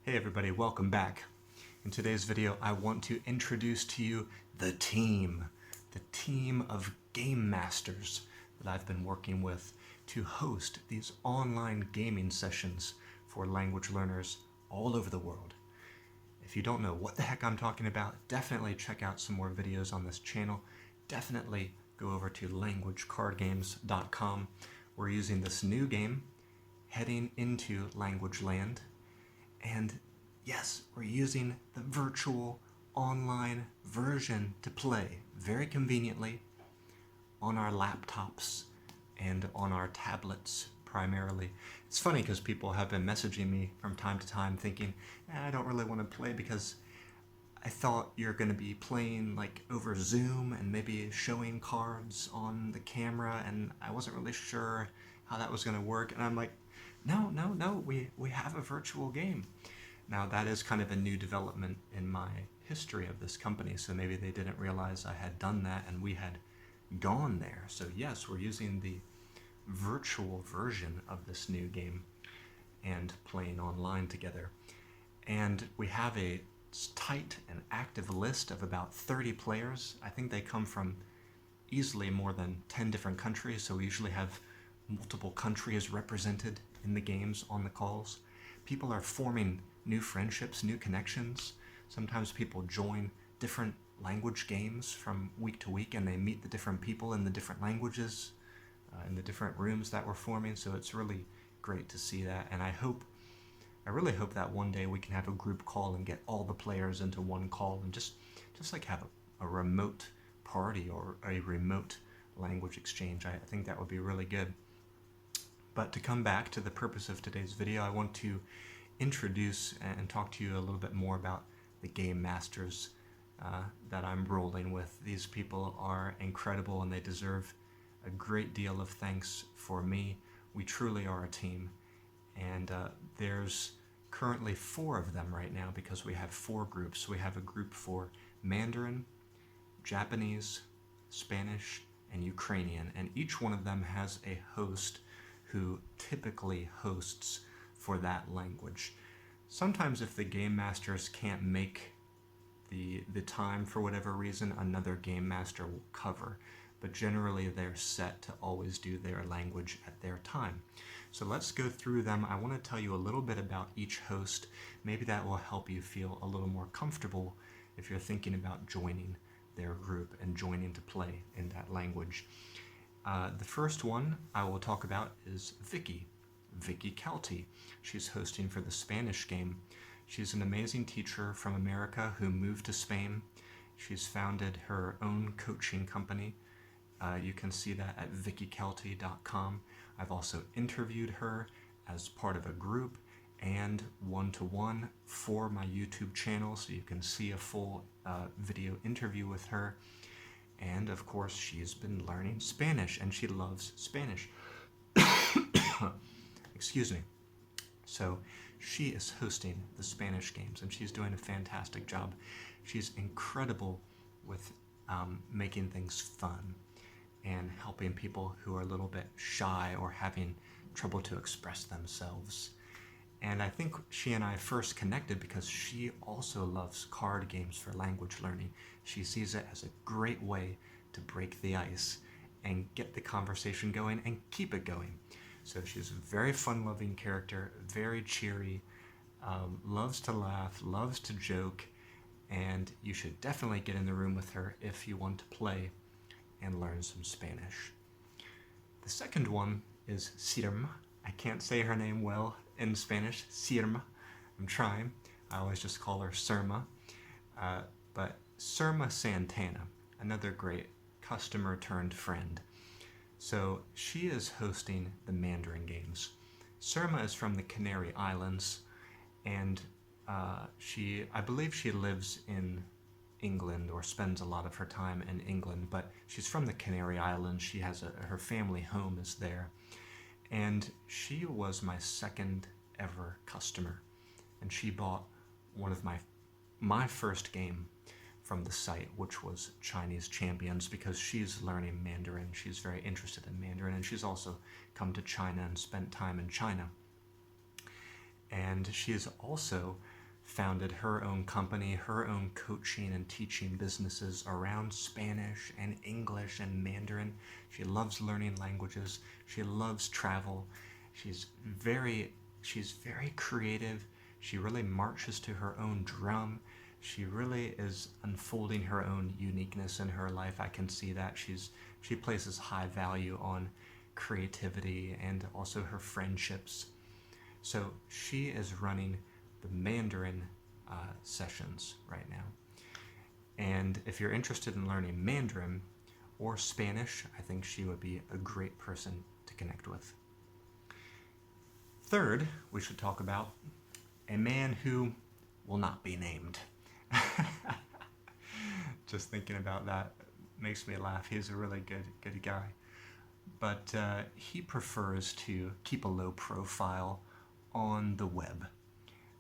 Hey everybody, welcome back. In today's video, I want to introduce to you the team of Gamemasters that I've been working with to host these online gaming sessions for language learners all over the world. If you don't know what the heck I'm talking about, definitely check out some more videos on this channel. Definitely go over to languagecardgames.com. We're using this new game, heading into language land. And yes, we're using the virtual online version to play very conveniently on our laptops and on our tablets primarily. It's funny because people have been messaging me from time to time thinking, I don't really want to play because I thought you're going to be playing like over Zoom and maybe showing cards on the camera, and I wasn't really sure how that was going to work. And I'm like, no, we have a virtual game. Now that is kind of a new development in my history of this company, so maybe they didn't realize I had done that and we had gone there. So yes, we're using the virtual version of this new game and playing online together. And we have a tight and active list of about 30 players. I think they come from easily more than 10 different countries, so we usually have multiple countries represented in the games on the calls. People are forming new friendships, new connections. Sometimes people join different language games from week to week and they meet the different people in the different languages in the different rooms that we're forming. So it's really great to see that, and I really hope that one day we can have a group call and get all the players into one call and just like have a remote party or a remote language exchange. I think that would be really good. But to come back to the purpose of today's video, I want to introduce and talk to you a little bit more about the Gamemasters that I'm rolling with. These people are incredible and they deserve a great deal of thanks for me. We truly are a team, and there's currently 4 of them right now because we have 4 groups. We have a group for Mandarin, Japanese, Spanish, and Ukrainian, and each one of them has a host who typically hosts for that language. Sometimes if the Game Masters can't make the time for whatever reason, another Game Master will cover, but generally they're set to always do their language at their time. So let's go through them. I want to tell you a little bit about each host. Maybe that will help you feel a little more comfortable if you're thinking about joining their group and joining to play in that language. The first one I will talk about is Vicky Kelty. She's hosting for the Spanish game. She's an amazing teacher from America who moved to Spain. She's founded her own coaching company. You can see that at vickykelty.com. I've also interviewed her as part of a group and one-to-one for my YouTube channel, so you can see a full video interview with her. And of course, she's been learning Spanish, and she loves Spanish. Excuse me. So she is hosting the Spanish games, and she's doing a fantastic job. She's incredible with making things fun and helping people who are a little bit shy or having trouble to express themselves. And I think she and I first connected because she also loves card games for language learning. She sees it as a great way to break the ice and get the conversation going and keep it going. So she's a very fun-loving character, very cheery, loves to laugh, loves to joke, and you should definitely get in the room with her if you want to play and learn some Spanish. The second one is Sirma. I can't say her name well in Spanish. Sirma. I'm trying. I always just call her Sirma. But Sirma Santana, another great customer turned friend. So she is hosting the Mandarin games. Sirma is from the Canary Islands, and I believe she lives in England or spends a lot of her time in England, but she's from the Canary Islands. She has her family home is there, and she was my second ever customer, and she bought one of my first game from the site, which was Chinese Champions, because she's learning Mandarin. She's very interested in Mandarin, and she's also come to China and spent time in China. And she is also founded her own company, her own coaching and teaching businesses around Spanish and English and Mandarin. She loves learning languages. She loves travel. She's very creative. She really marches to her own drum. She really is unfolding her own uniqueness in her life. I can see that. She places high value on creativity and also her friendships. So she is running the Mandarin sessions right now. And if you're interested in learning Mandarin or Spanish, I think she would be a great person to connect with. Third, we should talk about a man who will not be named. Just thinking about that makes me laugh. He's a really good guy. But he prefers to keep a low profile on the web.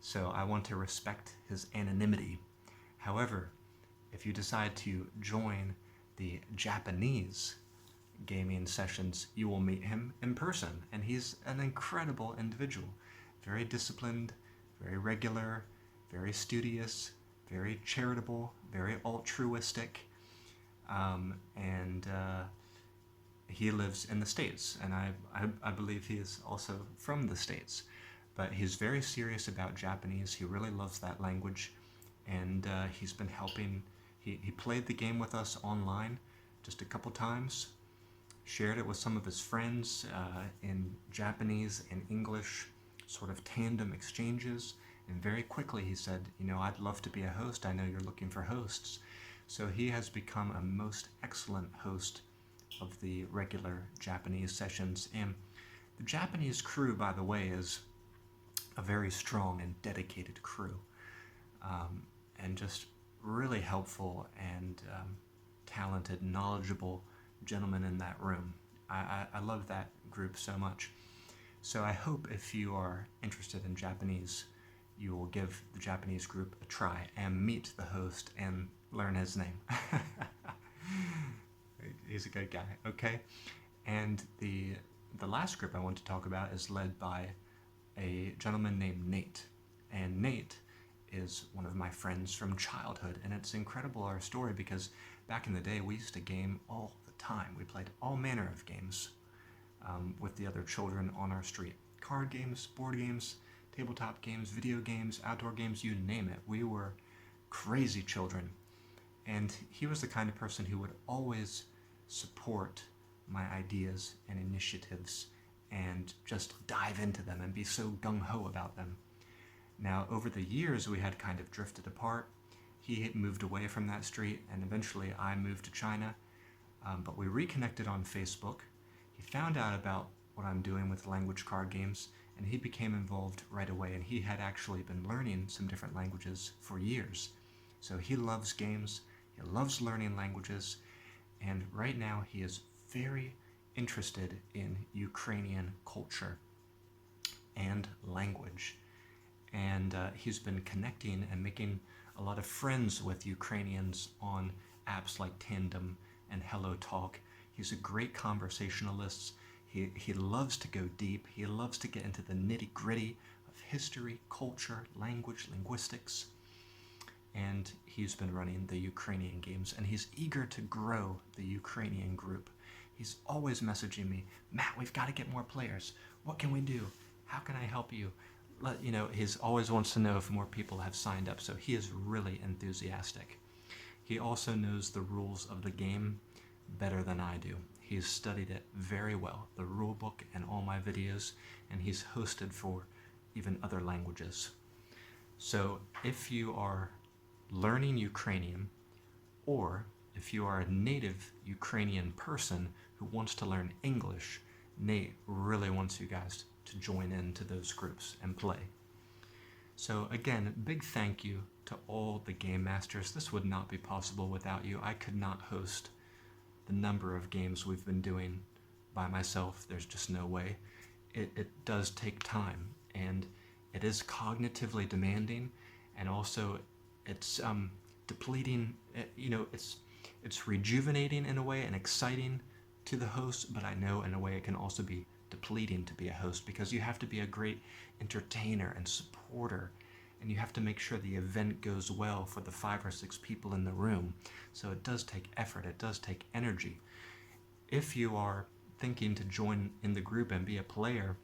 So I want to respect his anonymity. However, if you decide to join the Japanese gaming sessions, you will meet him in person. And he's an incredible individual. Very disciplined, very regular, very studious, very charitable, very altruistic. He lives in the States, and I believe he is also from the States. But he's very serious about Japanese. He really loves that language, and he's been helping. He played the game with us online just a couple times, shared it with some of his friends in Japanese and English, sort of tandem exchanges, and very quickly he said, I'd love to be a host. I know you're looking for hosts. So he has become a most excellent host of the regular Japanese sessions. And the Japanese crew, by the way, is a very strong and dedicated crew, and just really helpful and talented, knowledgeable gentlemen in that room. I love that group so much. So I hope if you are interested in Japanese, you will give the Japanese group a try and meet the host and learn his name. He's a good guy, okay? And the last group I want to talk about is led by a gentleman named Nate. And Nate is one of my friends from childhood, and it's incredible, our story, because back in the day we used to game all the time. We played all manner of games with the other children on our street. Card games, board games, tabletop games, video games, outdoor games, you name it. We were crazy children. And he was the kind of person who would always support my ideas and initiatives and just dive into them and be so gung-ho about them. Now, over the years, we had kind of drifted apart. He had moved away from that street, and eventually I moved to China. But we reconnected on Facebook. He found out about what I'm doing with language card games, and he became involved right away. And he had actually been learning some different languages for years. So he loves games, he loves learning languages, and right now he is very interested in Ukrainian culture and language. And he's been connecting and making a lot of friends with Ukrainians on apps like Tandem and Hello Talk. He's a great conversationalist. He loves to go deep. He loves to get into the nitty-gritty of history, culture, language, linguistics. And he's been running the Ukrainian games, and he's eager to grow the Ukrainian group. He's always messaging me, Matt, we've got to get more players. What can we do? How can I help you? He's always wants to know if more people have signed up, so he is really enthusiastic. He also knows the rules of the game better than I do. He's studied it very well, the rule book and all my videos, and he's hosted for even other languages. So if you are learning Ukrainian, or if you are a native Ukrainian person who wants to learn English, Nate really wants you guys to join into those groups and play. So again, big thank you to all the Gamemasters. This would not be possible without you. I could not host the number of games we've been doing by myself. There's just no way. It does take time, and it is cognitively demanding, and also it's depleting. It's rejuvenating in a way and exciting to the host, but I know in a way it can also be depleting to be a host, because you have to be a great entertainer and supporter and you have to make sure the event goes well for the 5 or 6 people in the room. So it does take effort, it does take energy. If you are thinking to join in the group and be a player,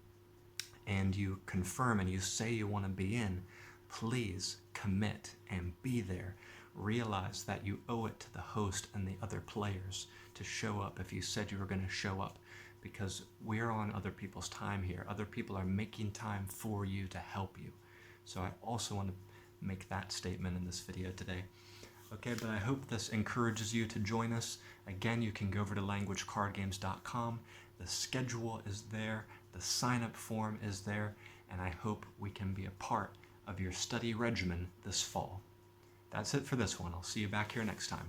and you confirm and you say you want to be in, please commit and be there. Realize that you owe it to the host and the other players to show up if you said you were going to show up, because we're on other people's time here. Other people are making time for you to help you. So I also want to make that statement in this video today. Okay, but I hope this encourages you to join us. Again, you can go over to languagecardgames.com. The schedule is there, the sign-up form is there, and I hope we can be a part of your study regimen this fall. That's it for this one. I'll see you back here next time.